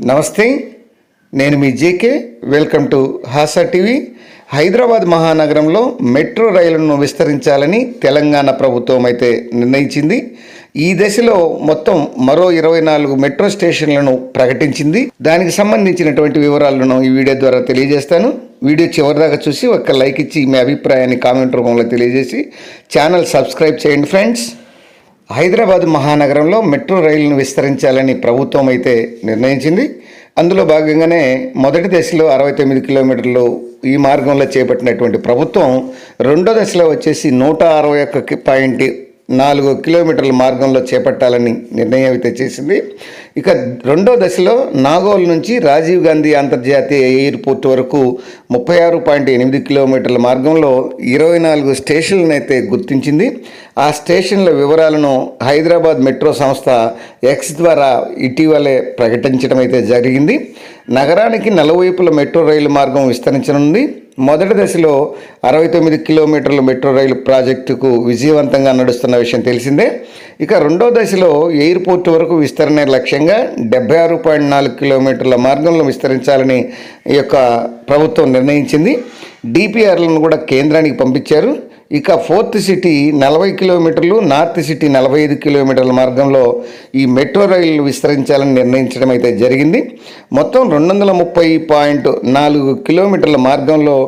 నమస్తే, నేను మీ JK. Welcome to Hasa TV. Hyderabad మహానగరంలో మెట్రో రైలును విస్తరించాలని తెలంగాణ ప్రభుత్వం అయితే నిర్ణయించింది. ఈ దశలో మొత్తం మరో 24 మెట్రో స్టేషన్లను ప్రకటించింది. దానికి సంబంధించినటువంటి వివరాలను ఈ వీడియో ద్వారా తెలియజేస్తాను. వీడియో చివరిదాకా చూసి ఒక లైక్ ఇచ్చి మీ అభిప్రాయాన్ని కామెంట్ రూపంలో తెలియజేసి ఛానల్ సబ్స్క్రైబ్ చేయండి ఫ్రెండ్స్. హైదరాబాద్ మహానగరంలో మెట్రో రైలును విస్తరించాలని ప్రభుత్వం అయితే నిర్ణయించింది. అందులో భాగంగానే మొదటి దశలో 69 కిలోమీటర్లు ఈ మార్గంలో చేపట్టినటువంటి ప్రభుత్వం రెండో దశలో వచ్చేసి 161.4 కిలోమీటర్ల మార్గంలో చేపట్టాలని నిర్ణయం అయితే చేసింది. ఇక రెండో దశలో నాగోల్ నుంచి రాజీవ్ గాంధీ అంతర్జాతీయ ఎయిర్పోర్ట్ వరకు 36.8 కిలోమీటర్ల మార్గంలో 24 స్టేషన్లను అయితే గుర్తించింది. ఆ స్టేషన్ల వివరాలను హైదరాబాద్ మెట్రో సంస్థ ఎక్స్ ద్వారా ఇటీవలే ప్రకటించడం అయితే జరిగింది. నగరానికి నలువైపుల మెట్రో రైలు మార్గం విస్తరించనుంది. మొదటి దశలో 69 కిలోమీటర్ల మెట్రో రైలు ప్రాజెక్టుకు విజయవంతంగా నడుస్తున్న విషయం తెలిసిందే. ఇక రెండో దశలో ఎయిర్పోర్ట్ వరకు విస్తరణ లక్ష్యంగా 76.4 కిలోమీటర్ల మార్గంలో విస్తరించాలని ఈ యొక్క ప్రభుత్వం నిర్ణయించింది. డిపిఆర్లను కూడా కేంద్రానికి పంపించారు. ఇక ఫోర్త్ సిటీ 40 కిలోమీటర్లు, నార్త్ సిటీ 45 కిలోమీటర్ల మార్గంలో ఈ మెట్రో రైళ్లు విస్తరించాలని నిర్ణయించడం అయితే జరిగింది. మొత్తం 230.4 కిలోమీటర్ల మార్గంలో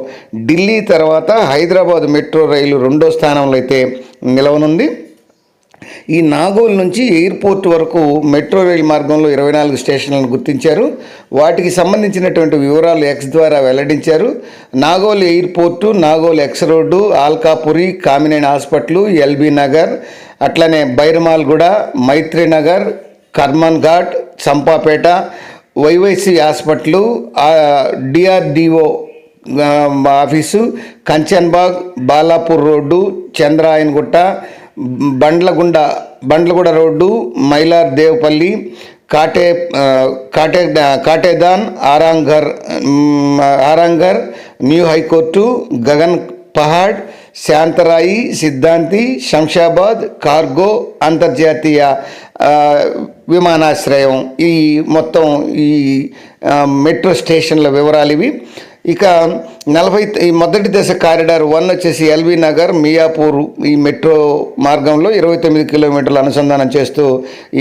ఢిల్లీ తర్వాత హైదరాబాద్ మెట్రో రైలు రెండో స్థానంలో అయితే నిలవనుంది. ఈ నాగోల్ నుంచి ఎయిర్పోర్ట్ వరకు మెట్రో రైలు మార్గంలో 24 స్టేషన్లను గుర్తించారు. వాటికి సంబంధించినటువంటి వివరాలు ఎక్స్ ద్వారా వెల్లడించారు. Nagole airport, Nagole X road, Alkapuri, Kamineni hospital, LB Nagar, అట్లనే Bairamalguda, Maitri Nagar, Karman Ghat, Champapet, YVC hospital, DRDO office, Kanchanbagh, Balapur road, Chandrayangutta, Bandlaguda road, Mailar Devpalli, Katedan, Aramghar, new high court, Gagan Pahad, Shantarai, Siddhanti, Shamshabad, cargo, అంతర్జాతీయ విమానాశ్రయం. ఈ మొత్తం ఈ మెట్రో స్టేషన్ల వివరాలు ఇవి. ఇక ఈ మొదటి దశ కారిడార్ 1 వచ్చేసి ఎల్బీ నగర్, మియాపూర్ ఈ మెట్రో మార్గంలో 29 కిలోమీటర్లు అనుసంధానం చేస్తూ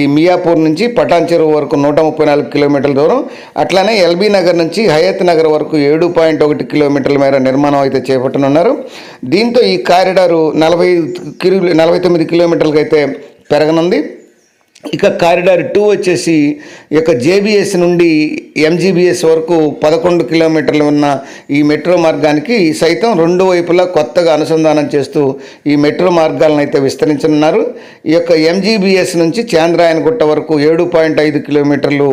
ఈ మియాపూర్ నుంచి పటాన్ చెరువు వరకు 134 కిలోమీటర్ల దూరం, అట్లానే ఎల్బీ నగర్ నుంచి హయత్ నగర్ వరకు 7.1 కిలోమీటర్ల మేర నిర్మాణం అయితే చేపట్టనున్నారు. దీంతో ఈ కారిడారు 49 కిలోమీటర్లకు అయితే పెరగనుంది. ఇక కారిడార్ 2 వచ్చేసి ఈ యొక్క జేబీఎస్ నుండి ఎంజీబీఎస్ వరకు 11 కిలోమీటర్లు ఉన్న ఈ మెట్రో మార్గానికి సైతం రెండు వైపులా కొత్తగా అనుసంధానం చేస్తూ ఈ మెట్రో మార్గాలను అయితే విస్తరించనున్నారు. ఈ యొక్క ఎంజీబీఎస్ నుంచి చాంద్రాయన్గుట్ట వరకు 7.5 కిలోమీటర్లు,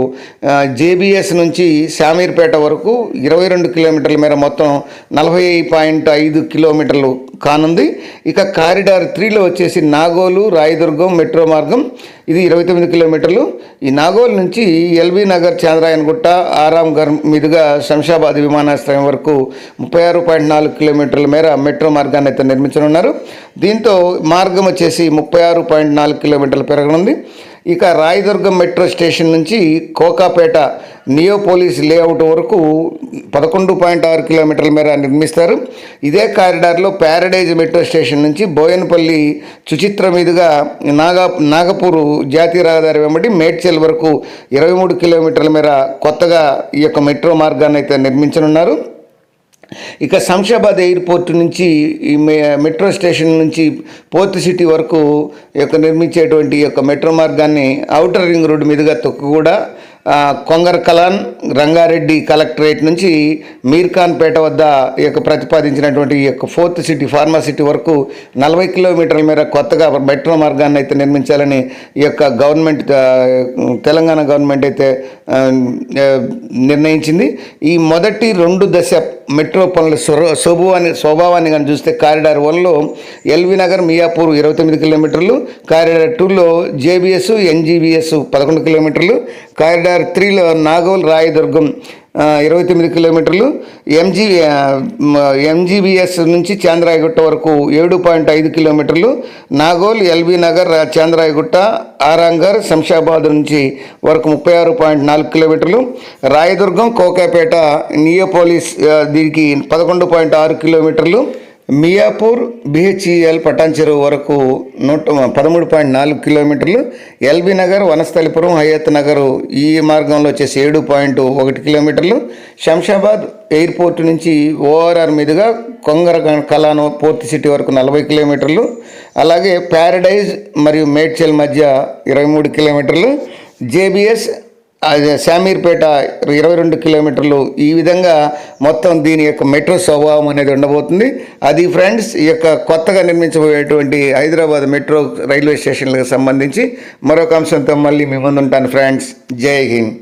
జేబీఎస్ నుంచి శామీర్పేట వరకు 22 కిలోమీటర్ల మేర మొత్తం 40.5 కిలోమీటర్లు కానుంది. ఇక కారిడార్ 3లో వచ్చేసి నాగోలు, రాయదుర్గం మెట్రో మార్గం, ఇది 29 కిలోమీటర్లు. ఈ నాగోల్ నుంచి ఎల్బీ నగర్, చాంద్రాయన్గుట్ట, ఆరాంఘర్ మీదుగా శంషాబాద్ విమానాశ్రయం వరకు 36.4 కిలోమీటర్ల మేర మెట్రో మార్గాన్ని అయితే నిర్మించనున్నారు. దీంతో మార్గం వచ్చేసి 36.4 కిలోమీటర్లు పెరగనుంది. ఇక రాయదుర్గం మెట్రో స్టేషన్ నుంచి కోకాపేట నియోపోలిస్ లేఅవుట్ వరకు 11.6 కిలోమీటర్ల మేర నిర్మిస్తారు. ఇదే కారిడార్లో ప్యారడైజ్ మెట్రో స్టేషన్ నుంచి బోయనపల్లి సుచిత్ర మీదుగా నాగపూర్ జాతీయ రహదారి వెంబడి మేడ్చల్ వరకు 23 కిలోమీటర్ల మేర కొత్తగా ఈ యొక్క మెట్రో మార్గాన్ని అయితే నిర్మించనున్నారు. ఇక శంషాబాద్ ఎయిర్పోర్ట్ నుంచి ఈ మెట్రో స్టేషన్ నుంచి పోర్ట్ సిటీ వరకు నిర్మించేటువంటి ఈ యొక్క మెట్రో మార్గాన్ని ఔటర్ రింగ్ రోడ్డు మీదుగా తొక్కుగూడ, కొంగర్కలాన్, రంగారెడ్డి కలెక్టరేట్ నుంచి మీర్ఖాన్పేట వద్ద ఈ యొక్క ప్రతిపాదించినటువంటి ఈ యొక్క ఫోర్త్ సిటీ ఫార్మా సిటీ వరకు 40 కిలోమీటర్ల మేర కొత్తగా మెట్రో మార్గాన్ని అయితే నిర్మించాలని ఈ యొక్క గవర్నమెంట్, తెలంగాణ గవర్నమెంట్ అయితే నిర్ణయించింది. ఈ మొదటి 2 దశ మెట్రో పనుల స్వభావాన్ని కానీ చూస్తే కారిడార్ 1లో ఎల్బీ నగర్, మియాపూర్ 29 కిలోమీటర్లు, కారిడార్ 2లో జేబీఎస్, ఎన్జీబీఎస్ 11 కిలోమీటర్లు, కారిడార్ 3లో నాగోల్, రాయదుర్గం 29 కిలోమీటర్లు, ఎంజీబీఎస్ నుంచి చాంద్రాయగుట్ట వరకు 7.5 కిలోమీటర్లు, నాగోల్, ఎల్బీ నగర్, చాంద్రాయగుట్ట, ఆరాంగర్, శంషాబాద్ నుంచి వరకు 36.4 కిలోమీటర్లు, రాయదుర్గం, కోకాపేట, నియోపోలిస్ దీనికి 11.6 కిలోమీటర్లు, మియాపూర్, బిహెచ్ఈఎల్, పటాన్ చెరువు వరకు 13.4 కిలోమీటర్లు, ఎల్బీ నగర్, వనస్థలిపురం, హయత్ నగర్ ఈ మార్గంలో వచ్చేసి 7.1 కిలోమీటర్లు, శంషాబాద్ ఎయిర్పోర్ట్ నుంచి ఓఆర్ఆర్ మీదుగా కొంగర కలాను పోర్ట్ సిటీ వరకు 40 కిలోమీటర్లు, అలాగే ప్యారడైజ్ మరియు మేడ్చల్ మధ్య 23 కిలోమీటర్లు, జేబీఎస్ శామీర్పేట 22 కిలోమీటర్లు. ఈ విధంగా మొత్తం దీని యొక్క మెట్రో స్వభావం అనేది ఉండబోతుంది. అది ఫ్రెండ్స్, ఈ యొక్క కొత్తగా నిర్మించబోయేటువంటి హైదరాబాద్ మెట్రో రైల్వే స్టేషన్లకు సంబంధించి మరొక అంశంతో మళ్ళీ మీ ముందు ఉంటాను ఫ్రెండ్స్. జై హింద్.